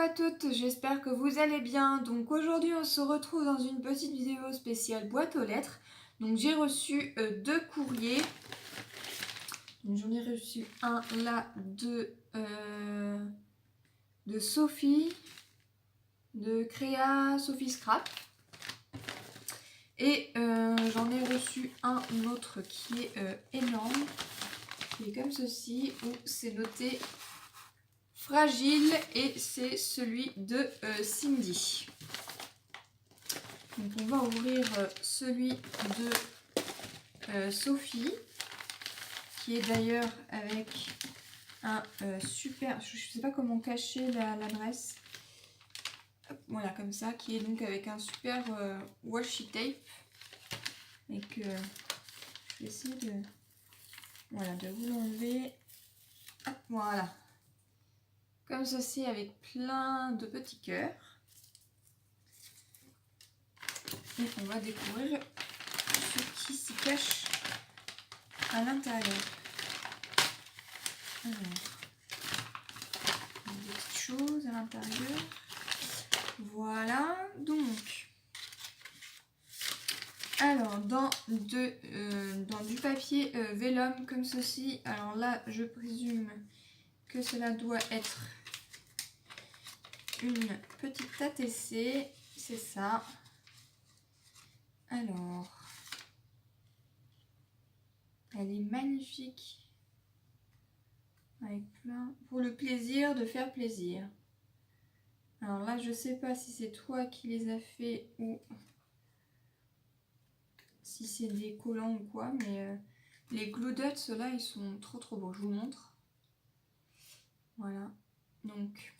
à toutes, j'espère que vous allez bien. Donc aujourd'hui on se retrouve dans une petite vidéo spéciale boîte aux lettres. Donc j'ai reçu deux courriers. J'en ai reçu un là de Sophie, de Créa Sophie Scrap. Et j'en ai reçu un autre qui est énorme, qui est comme ceci, où c'est noté fragile, et c'est celui de Cindy. Donc on va ouvrir celui de Sophie, qui est d'ailleurs avec un super, je ne sais pas comment cacher l'adresse, voilà comme ça, qui est donc avec un super washi tape, et que je vais essayer de, voilà, de vous l'enlever. Voilà, comme ceci, avec plein de petits cœurs. Et on va découvrir ce qui s'y cache à l'intérieur. Alors, des petites choses à l'intérieur. Voilà, donc. Alors, dans du papier vélum comme ceci. Alors là, je présume que cela doit être une petite ATC. C'est ça. Alors, elle est magnifique. Avec plein, pour le plaisir de faire plaisir. Alors là, je sais pas si c'est toi qui les as fait ou si c'est des collants ou quoi, mais les glue dots, ceux-là, ils sont trop beaux. Je vous montre. Voilà. Donc,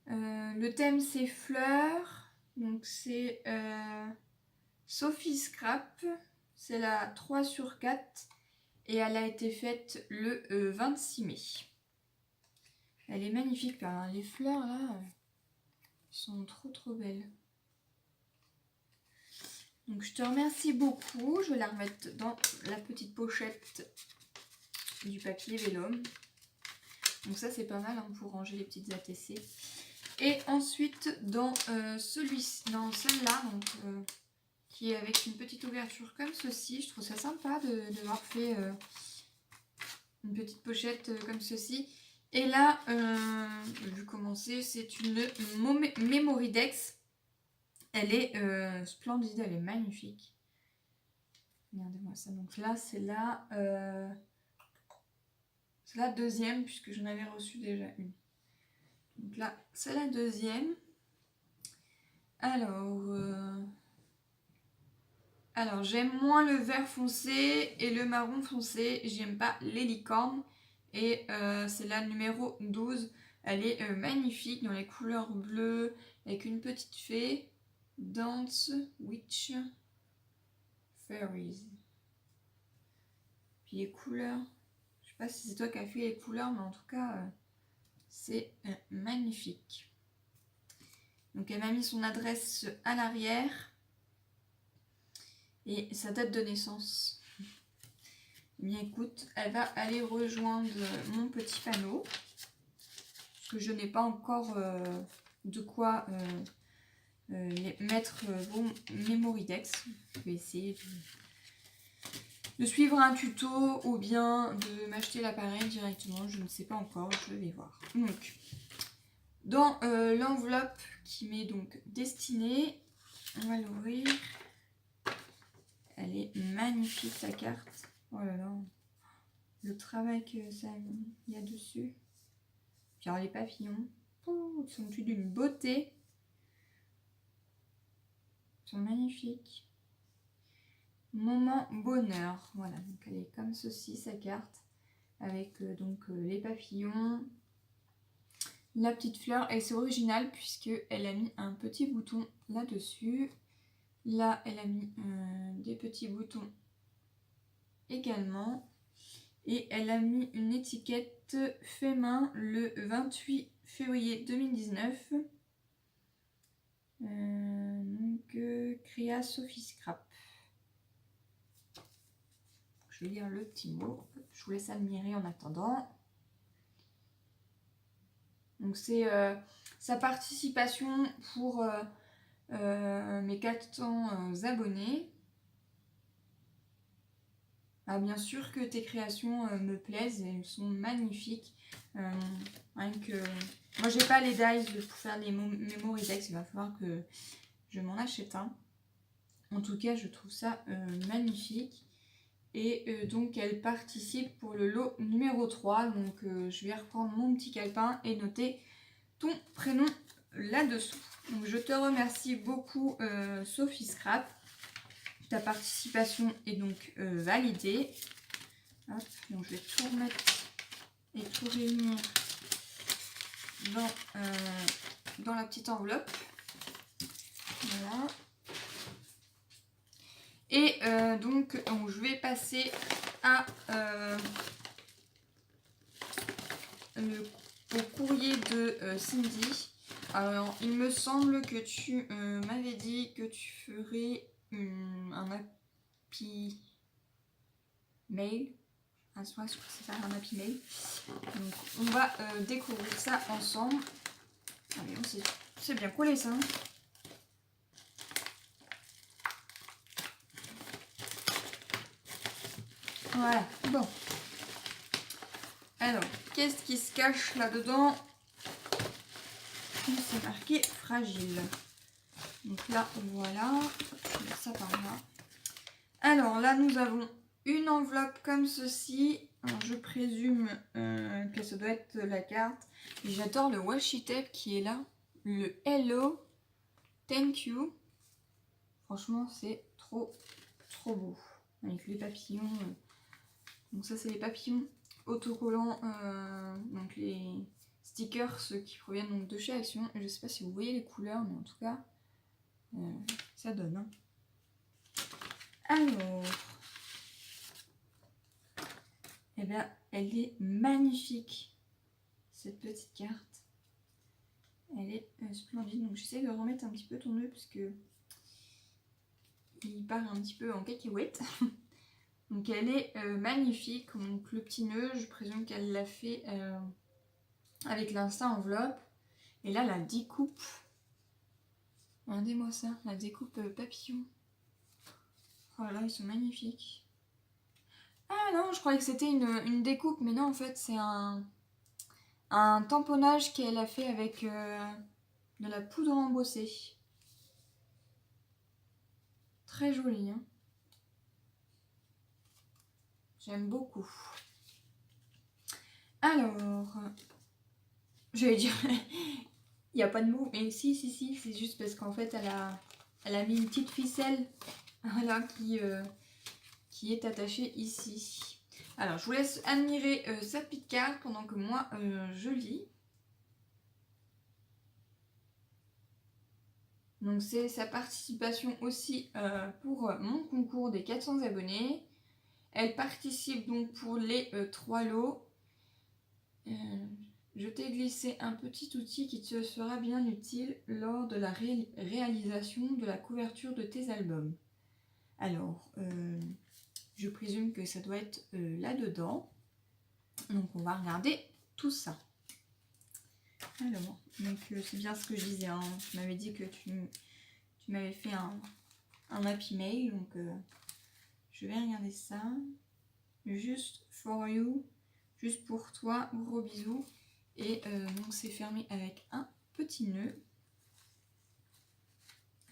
le thème, c'est fleurs. Donc, c'est Sophie Scrap. C'est la 3/4. Et elle a été faite le 26 mai. Elle est magnifique, hein. Les fleurs là sont trop belles. Donc je te remercie beaucoup. Je vais la remettre dans la petite pochette du papier vélum. Donc ça c'est pas mal, hein, pour ranger les petites ATC. Et ensuite dans celle-là, donc qui est avec une petite ouverture comme ceci. Je trouve ça sympa d'avoir fait une petite pochette comme ceci. Et là, vu comment c'est une Memory Dex. Elle est splendide, elle est magnifique. Regardez-moi ça. Donc là, c'est la deuxième, puisque j'en avais reçu déjà une. Donc là, c'est la deuxième. Alors j'aime moins le vert foncé et le marron foncé. J'aime pas les licornes. Et c'est la numéro 12. Elle est magnifique dans les couleurs bleues, avec une petite fée. Dance Witch Fairies. Puis les couleurs, je sais pas si c'est toi qui as fait les couleurs, mais en tout cas, c'est magnifique. Donc elle m'a mis son adresse à l'arrière et sa date de naissance. Bien écoute, elle va aller rejoindre mon petit panneau, parce que je n'ai pas encore de quoi mettre vos Memory Dex. Je vais essayer de suivre un tuto ou bien de m'acheter l'appareil directement, je ne sais pas encore, je vais voir. Donc, dans l'enveloppe qui m'est donc destinée, on va l'ouvrir. Elle est magnifique, sa carte. Oh là là, le travail que ça y a dessus. Puis alors les papillons, ils sont d'une beauté. Ils sont magnifiques. Moment bonheur, voilà, donc elle est comme ceci, sa carte, avec les papillons, la petite fleur, et c'est original puisque elle a mis un petit bouton là-dessus. Là, elle a mis des petits boutons également, et elle a mis une étiquette fait main le 28 février 2019. Créa Sophie Scrap. Je vais lire le petit mot. Je vous laisse admirer en attendant. Donc c'est sa participation pour mes 400 abonnés. Ah, bien sûr que tes créations me plaisent, elles sont magnifiques. Rien que... Moi j'ai pas les dies pour faire les memory decks, il va falloir que je m'en achète un. En tout cas je trouve ça magnifique. Et donc elle participe pour le lot numéro 3. Donc je vais reprendre mon petit calepin et noter ton prénom là-dessous. Donc je te remercie beaucoup Sophie Scrap. Ta participation est donc validée. Hop, donc je vais tout remettre et tout réunir dans la petite enveloppe. Voilà. Et donc je vais passer à au courrier de Cindy. Alors il me semble que tu m'avais dit que tu ferais un happy mail. Je crois que c'est ça, un happy mail. Donc on va découvrir ça ensemble. Ah mais c'est bien collé ça. Hein. Voilà, bon. Alors, qu'est-ce qui se cache là-dedans? C'est marqué fragile. Donc là, voilà. Je vais mettre ça par là. Alors là, nous avons une enveloppe comme ceci. Alors, je présume que ça doit être la carte. J'adore le washi tape qui est là. Le Hello, Thank You. Franchement, c'est trop beau. Avec les papillons. Donc ça, c'est les papillons autocollants. Donc les stickers qui proviennent donc de chez Action. Je ne sais pas si vous voyez les couleurs, mais en tout cas, ça donne. Hein. Alors, eh bien, elle est magnifique, cette petite carte. Elle est splendide. Donc, j'essaie de remettre un petit peu ton nœud parce que il part un petit peu en cacahuète. Donc, elle est magnifique. Donc, le petit nœud, je présume qu'elle l'a fait avec l'insta enveloppe. Et là, la découpe. Regardez-moi ça, la découpe papillon. Voilà, ils sont magnifiques. Ah non, je croyais que c'était une découpe, mais non, en fait, c'est un tamponnage qu'elle a fait avec de la poudre embossée. Très joli, hein. J'aime beaucoup. Alors, j'allais dire, il n'y a pas de mots, mais si, c'est juste parce qu'en fait, elle a mis une petite ficelle voilà, qui est attachée ici. Alors, je vous laisse admirer sa petite carte pendant que moi, je lis. Donc, c'est sa participation aussi pour mon concours des 400 abonnés. Elle participe donc pour les 3 lots. Je t'ai glissé un petit outil qui te sera bien utile lors de la réalisation de la couverture de tes albums. Alors, je présume que ça doit être là-dedans. Donc, on va regarder tout ça. Alors, donc c'est bien ce que je disais. Hein. Tu m'avais dit que tu m'avais fait un happy mail. Donc, je vais regarder ça. Juste for you. Juste pour toi. Gros bisous. Et donc, c'est fermé avec un petit nœud.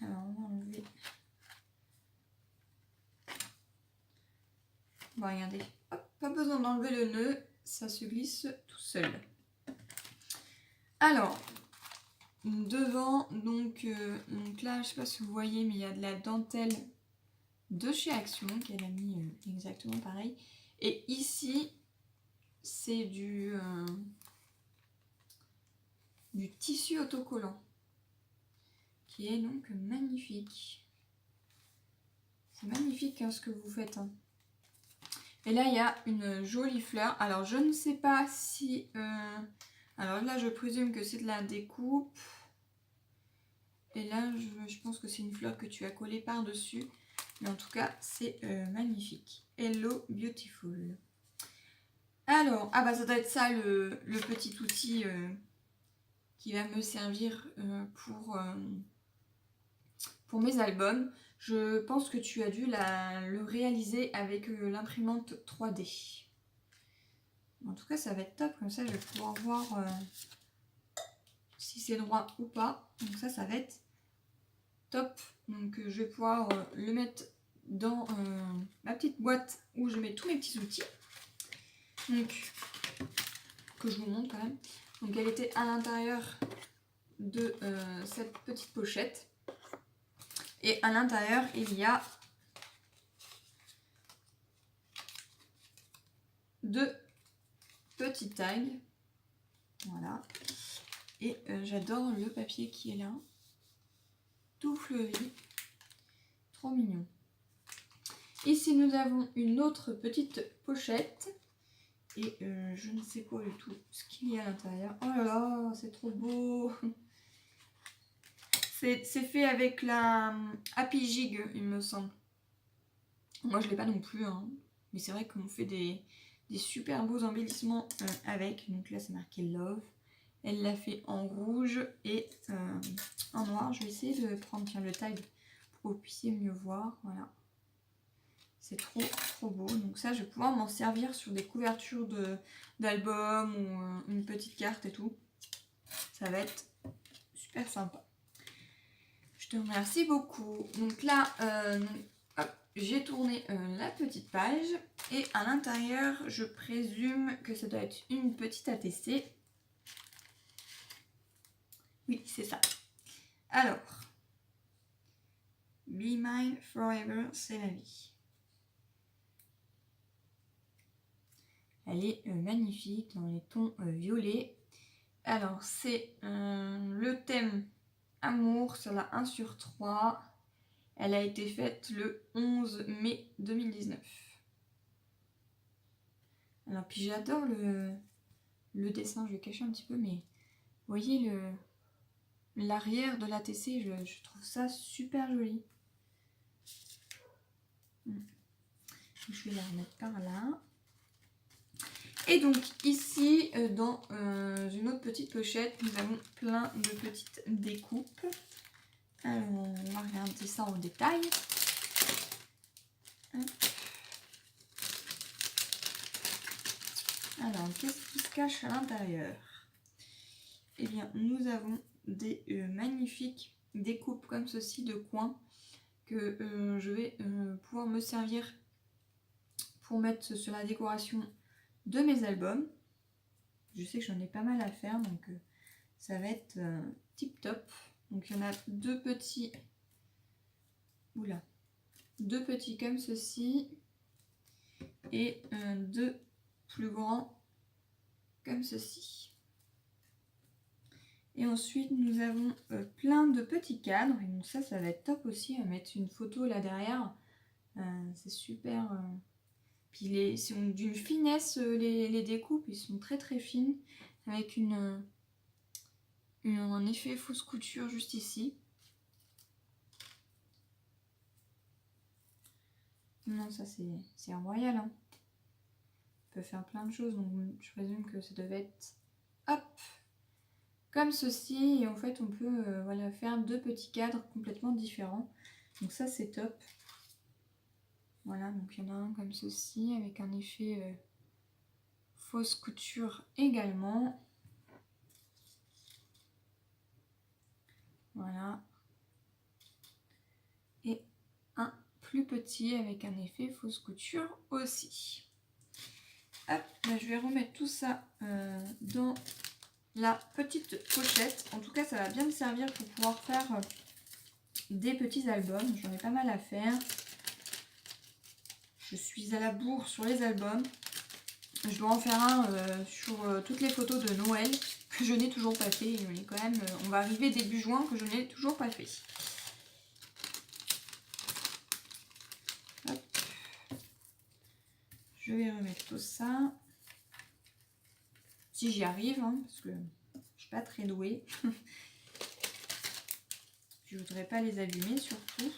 Alors, on va enlever. Bon, regardez. Hop, pas besoin d'enlever le nœud. Ça se glisse tout seul. Alors, devant, donc là, je sais pas si vous voyez, mais il y a de la dentelle de chez Action qu'elle a mis exactement pareil. Et ici, c'est du tissu autocollant qui est donc magnifique. C'est magnifique hein, ce que vous faites. Hein. Et là, il y a une jolie fleur. Alors, je ne sais pas si... alors là, je présume que c'est de la découpe. Et là, je pense que c'est une fleur que tu as collée par-dessus. Mais en tout cas, c'est magnifique. Hello Beautiful. Alors, ah bah ça doit être ça le petit outil qui va me servir pour mes albums. Je pense que tu as dû le réaliser avec l'imprimante 3D. En tout cas, ça va être top, comme ça je vais pouvoir voir si c'est droit ou pas. Donc ça va être top. Donc je vais pouvoir le mettre dans ma petite boîte où je mets tous mes petits outils. Donc, que je vous montre quand même. Donc elle était à l'intérieur de cette petite pochette. Et à l'intérieur, il y a 2 petits tags. Voilà. Et j'adore le papier qui est là. Tout fleuri. Trop mignon. Ici, nous avons une autre petite pochette. Et je ne sais pas du tout ce qu'il y a à l'intérieur. Oh là là, c'est trop beau. C'est fait avec la Happy Jig, il me semble. Moi, je ne l'ai pas non plus. Hein. Mais c'est vrai qu'on fait des super beaux embellissements avec. Donc là, c'est marqué Love. Elle l'a fait en rouge et en noir. Je vais essayer de prendre le tag pour que vous puissiez mieux voir. Voilà. C'est trop beau. Donc ça, je vais pouvoir m'en servir sur des couvertures d'albums ou une petite carte et tout. Ça va être super sympa. Je te remercie beaucoup. Donc là, j'ai tourné la petite page. Et à l'intérieur, je présume que ça doit être une petite ATC. Oui, c'est ça. Alors, Be Mine Forever, c'est la vie. Elle est magnifique dans les tons violets. Alors, c'est le thème amour, c'est la 1 sur 3. Elle a été faite le 11 mai 2019. Alors, puis j'adore le dessin, je vais cacher un petit peu, mais vous voyez l'arrière de l'ATC, je trouve ça super joli. Je vais la remettre par là. Et donc ici, dans une autre petite pochette, nous avons plein de petites découpes. Alors, on va regarder ça en détail. Alors, qu'est-ce qui se cache à l'intérieur? Eh bien, nous avons des magnifiques découpes comme ceci de coins que je vais pouvoir me servir pour mettre sur la décoration de mes albums. Je sais que j'en ai pas mal à faire, donc ça va être tip top. Donc il y en a 2 petits, oula, 2 petits comme ceci et 2 plus grands comme ceci. Et ensuite nous avons plein de petits cadres, et donc ça va être top aussi à mettre une photo là derrière. C'est super. Puis ils sont d'une finesse, les découpes, ils sont très fines, avec un effet fausse couture juste ici. Non, ça c'est royal. Hein. On peut faire plein de choses, donc je présume que ça devait être hop, comme ceci. Et en fait, on peut voilà, faire 2 petits cadres complètement différents. Donc ça, c'est top. Voilà, donc il y en a un comme ceci, avec un effet fausse couture également. Voilà. Et un plus petit avec un effet fausse couture aussi. Hop, là, je vais remettre tout ça dans la petite pochette. En tout cas, ça va bien me servir pour pouvoir faire des petits albums. J'en ai pas mal à faire. Je suis à la bourre sur les albums. Je dois en faire un sur toutes les photos de Noël que je n'ai toujours pas fait. On va arriver début juin que je n'ai toujours pas fait. Hop. Je vais remettre tout ça. Si j'y arrive, hein, parce que je ne suis pas très douée. Je ne voudrais pas les abîmer surtout.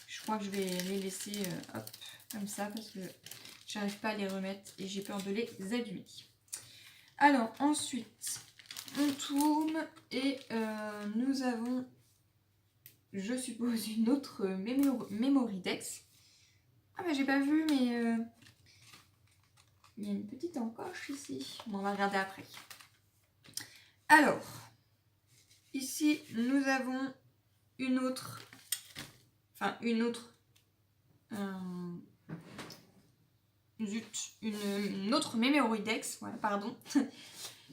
Je crois que je vais les laisser hop, comme ça parce que j'arrive pas à les remettre et j'ai peur de les abîmer. Alors ensuite, on tourne et nous avons, je suppose, une autre Memory Dex. Ah bah j'ai pas vu, mais il y a une petite encoche ici. Bon, on va regarder après. Alors, ici nous avons une autre, une autre Memory Dex, voilà, pardon.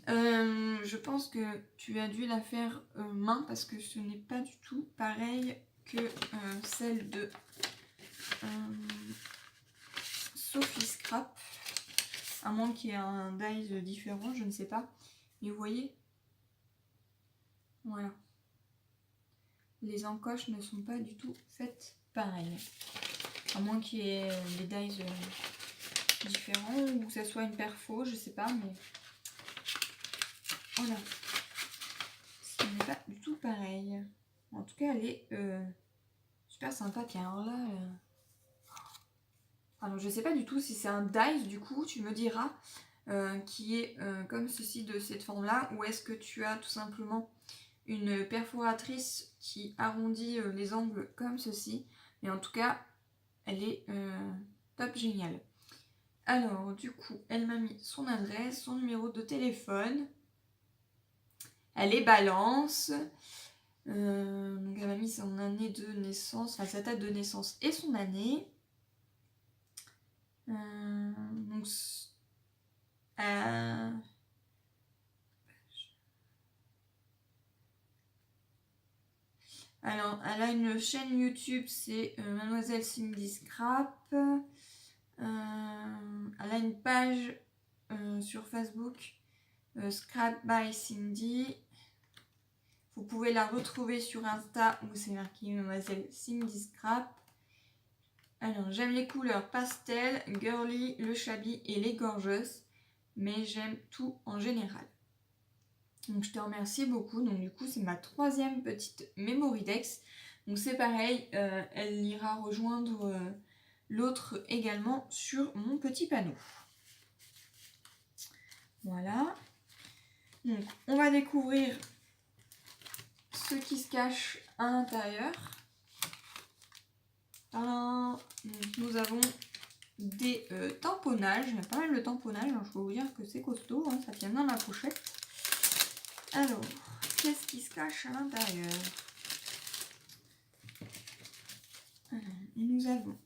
Je pense que tu as dû la faire main parce que ce n'est pas du tout pareil que celle de Sophie Scrap, à moins qu'il y ait un dies différent, je ne sais pas. Mais vous voyez, voilà, les encoches ne sont pas du tout faites pareil, à moins qu'il y ait des dies différents ou que ça soit une perfo, je sais pas, mais voilà, ce n'est pas du tout pareil. En tout cas, elle est super sympa. Tiens, alors là, alors je sais pas du tout si c'est un dies, du coup, tu me diras, qui est comme ceci, de cette forme-là, ou est-ce que tu as tout simplement une perforatrice qui arrondit les angles comme ceci. Mais en tout cas, elle est top géniale. Alors, du coup, elle m'a mis son adresse, son numéro de téléphone. Elle est balance. Donc, elle m'a mis son année de naissance, enfin sa date de naissance et son année. Donc, alors, elle a une chaîne YouTube, c'est Mademoiselle Cindy Scrap. Elle a une page sur Facebook, Scrap by Cindy. Vous pouvez la retrouver sur Insta où c'est marqué Mademoiselle Cindy Scrap. Alors, j'aime les couleurs pastel, girly, le shabby et les gorgeous, mais j'aime tout en général. Donc, je te remercie beaucoup. Donc, du coup, c'est ma 3e petite Memory Dex. Donc, c'est pareil, elle ira rejoindre l'autre également sur mon petit panneau. Voilà. Donc, on va découvrir ce qui se cache à l'intérieur. Donc, nous avons des tamponnages. Il y a pas mal de tamponnages. Alors, je peux vous dire que c'est costaud. Hein, ça tient bien dans la pochette. Alors, qu'est-ce qui se cache à l'intérieur? Nous avons...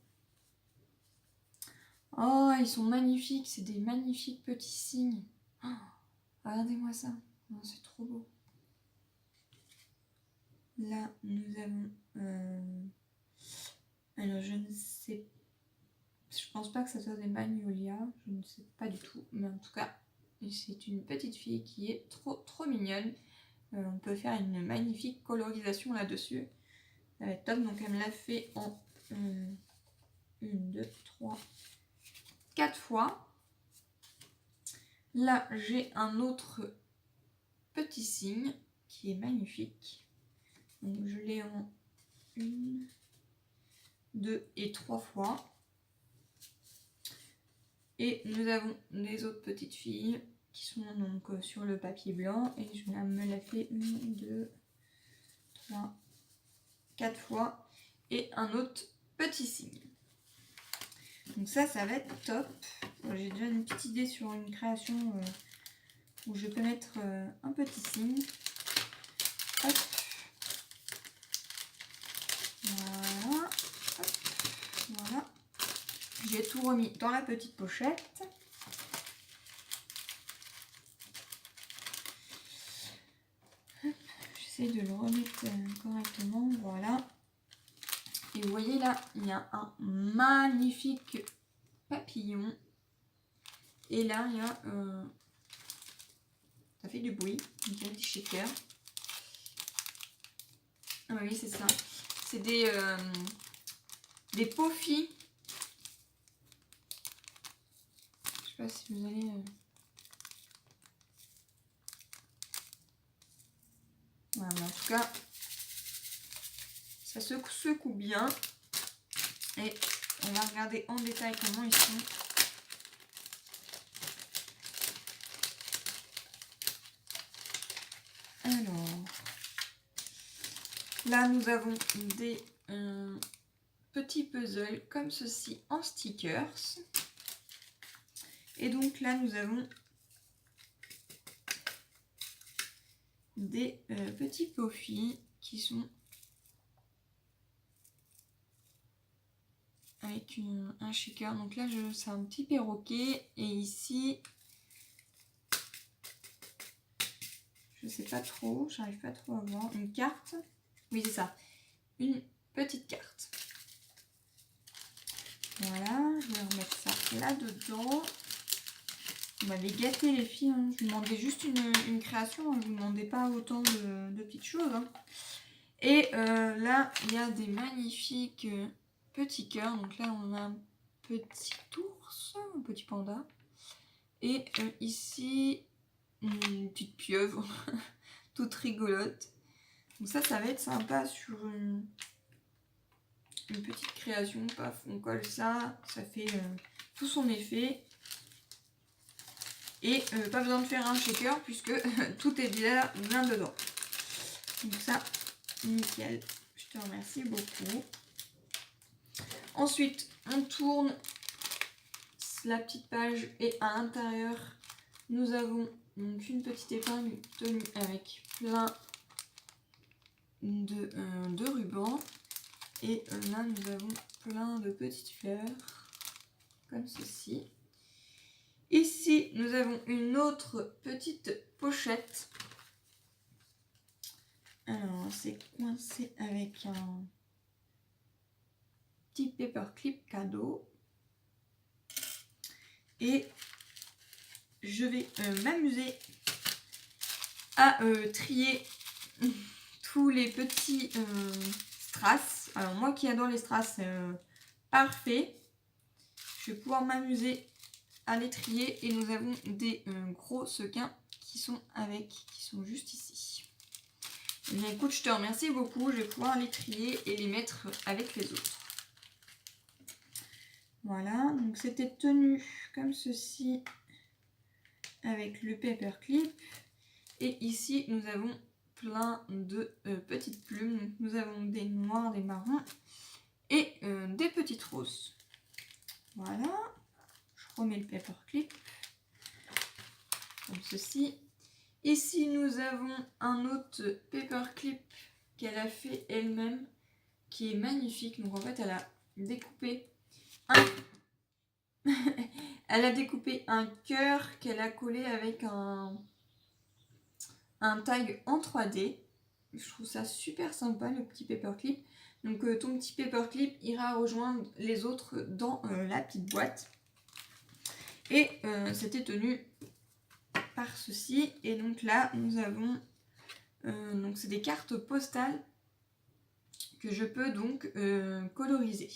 Oh, ils sont magnifiques. C'est des magnifiques petits signes. Oh, regardez-moi ça. Oh, c'est trop beau. Là, nous avons... Alors, je ne sais... Je pense pas que ça soit des magnolias. Je ne sais pas du tout. Mais en tout cas, c'est une petite fille qui est trop mignonne. On peut faire une magnifique colorisation là-dessus. Ça va être top. Donc, elle me l'a fait en 1, 2, 3, 4 fois. Là, j'ai un autre petit signe qui est magnifique. Donc, je l'ai en 1, 2 et 3 fois. Et nous avons les autres petites filles qui sont donc sur le papier blanc. Et je me la fais 1, 2, 3, 4 fois. Et un autre petit signe. Donc ça va être top. J'ai déjà une petite idée sur une création où je peux mettre un petit signe. Hop. Voilà. Hop. Voilà. J'ai tout remis dans la petite pochette. J'essaie de le remettre correctement. Voilà. Et vous voyez là, il y a un magnifique papillon. Et là, il y a... ça fait du bruit. Il y a des shakers. Ah oui, c'est ça. C'est des Poffy. Je sais pas si vous allez... Voilà, mais en tout cas, ça se secoue bien. Et on va regarder en détail comment ils sont. Alors, là nous avons des petits puzzles comme ceci en stickers. Et donc là nous avons des petits Poffy qui sont avec un shaker. Donc là c'est un petit perroquet et ici je sais pas trop, j'arrive pas trop à voir, une carte. Oui c'est ça, une petite carte. Voilà, je vais remettre ça là-dedans. Vous m'avez gâté les filles, hein. Je vous demandais juste une création, hein. Je vous demandais pas autant de petites choses. Hein. Et là, il y a des magnifiques petits cœurs. Donc là, on a un petit ours, un petit panda. Et ici, une petite pieuvre, toute rigolote. Donc ça va être sympa sur une petite création. Paf, on colle ça, ça fait tout son effet. Et pas besoin de faire un shaker puisque tout est bien dedans. Donc ça, nickel. Je te remercie beaucoup. Ensuite, on tourne la petite page et à l'intérieur, nous avons donc une petite épingle tenue avec plein de rubans. Et là, nous avons plein de petites fleurs comme ceci. Ici, nous avons une autre petite pochette. Alors, c'est coincé avec un petit paperclip cadeau. Et je vais m'amuser à trier tous les petits strass. Alors, moi qui adore les strass, parfait. Je vais pouvoir m'amuser à les trier et nous avons des gros sequins qui sont juste ici. Et bien écoute, je te remercie beaucoup, je vais pouvoir les trier et les mettre avec les autres. Voilà, donc c'était tenu comme ceci avec le paperclip. Et ici nous avons plein de petites plumes. Donc, nous avons des noirs, des marrons et des petites roses. Voilà. Je remets le paperclip comme ceci. Ici, nous avons un autre paperclip qu'elle a fait elle-même, qui est magnifique. Donc en fait, elle a découpé un cœur qu'elle a collé avec un tag en 3D. Je trouve ça super sympa, le petit paperclip. Donc ton petit paperclip ira rejoindre les autres dans la petite boîte. Et c'était tenu par ceci. Et donc là, nous avons donc c'est des cartes postales que je peux donc coloriser.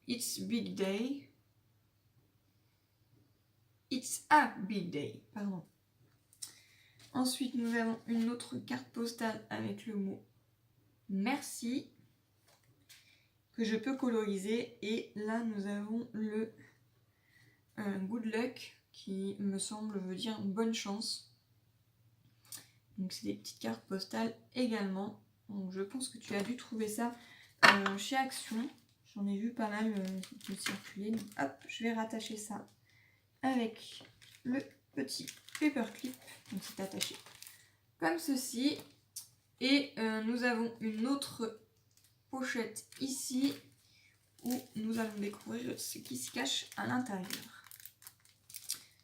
It's big day. It's a big day, pardon. Ensuite, nous avons une autre carte postale avec le mot merci que je peux coloriser. Et là, nous avons le good luck qui me semble veut dire bonne chance. Donc, c'est des petites cartes postales également. Donc, je pense que tu as dû trouver ça chez Action. J'en ai vu pas mal de circuler. Donc, hop, je vais rattacher ça avec le petit paperclip. Donc, c'est attaché comme ceci. Et nous avons une autre pochette ici où nous allons découvrir ce qui se cache à l'intérieur.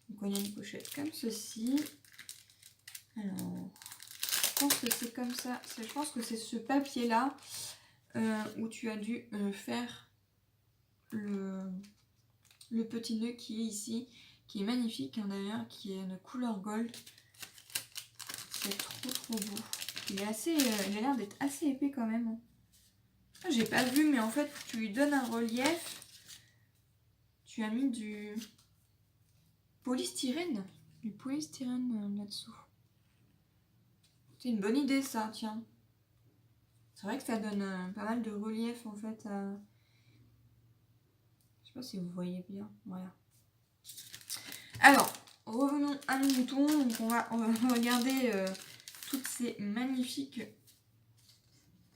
Donc, on a une pochette comme ceci. Alors, je pense que c'est comme ça. Je pense que c'est ce papier-là où tu as dû faire le petit nœud qui est ici, qui est magnifique hein, d'ailleurs, qui est de couleur gold. C'est trop beau. Il a l'air d'être assez épais quand même. J'ai pas vu, mais en fait, tu lui donnes un relief. Tu as mis du polystyrène. Du polystyrène là-dessous. C'est une bonne idée ça, tiens. C'est vrai que ça donne pas mal de relief en fait. Je sais pas si vous voyez bien. Voilà. Alors, revenons à nos moutons. Donc on va regarder toutes ces magnifiques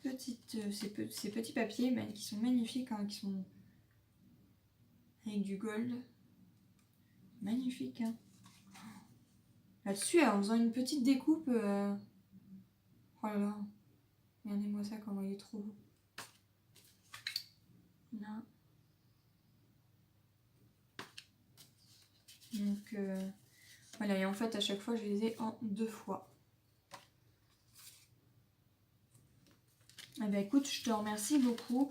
petites, ces petits papiers qui sont magnifiques, hein, qui sont avec du gold. Magnifique, hein. Là-dessus, en faisant une petite découpe, oh là là, regardez-moi ça, comment il est trop beau. Là. Donc voilà, et en fait à chaque fois je les ai en 2 fois. Eh ben écoute, je te remercie beaucoup.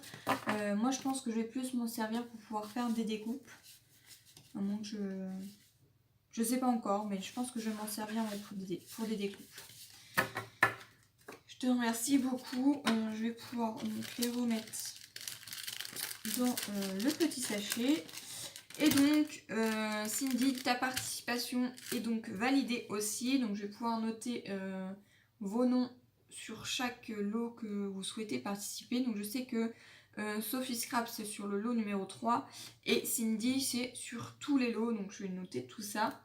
Moi je pense que je vais plus m'en servir pour pouvoir faire des découpes. À moins que je sais pas encore, mais je pense que je vais m'en servir pour des découpes. Je te remercie beaucoup. Je vais pouvoir donc les remettre dans le petit sachet. Et donc, Cindy, ta participation est donc validée aussi. Donc, je vais pouvoir noter vos noms sur chaque lot que vous souhaitez participer. Donc, je sais que Sophie Scrap, c'est sur le lot numéro 3. Et Cindy, c'est sur tous les lots. Donc, je vais noter tout ça.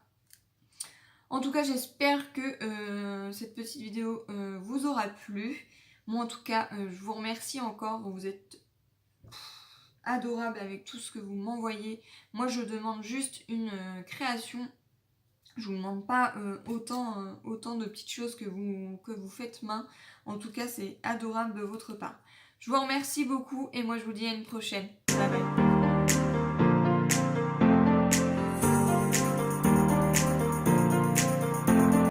En tout cas, j'espère que cette petite vidéo vous aura plu. Moi, en tout cas, je vous remercie encore. Vous êtes adorable avec tout ce que vous m'envoyez. Moi je demande juste une création. Je vous demande pas autant de petites choses que vous faites main. En tout cas c'est adorable de votre part. Je vous remercie beaucoup et moi je vous dis à une prochaine. Bye bye.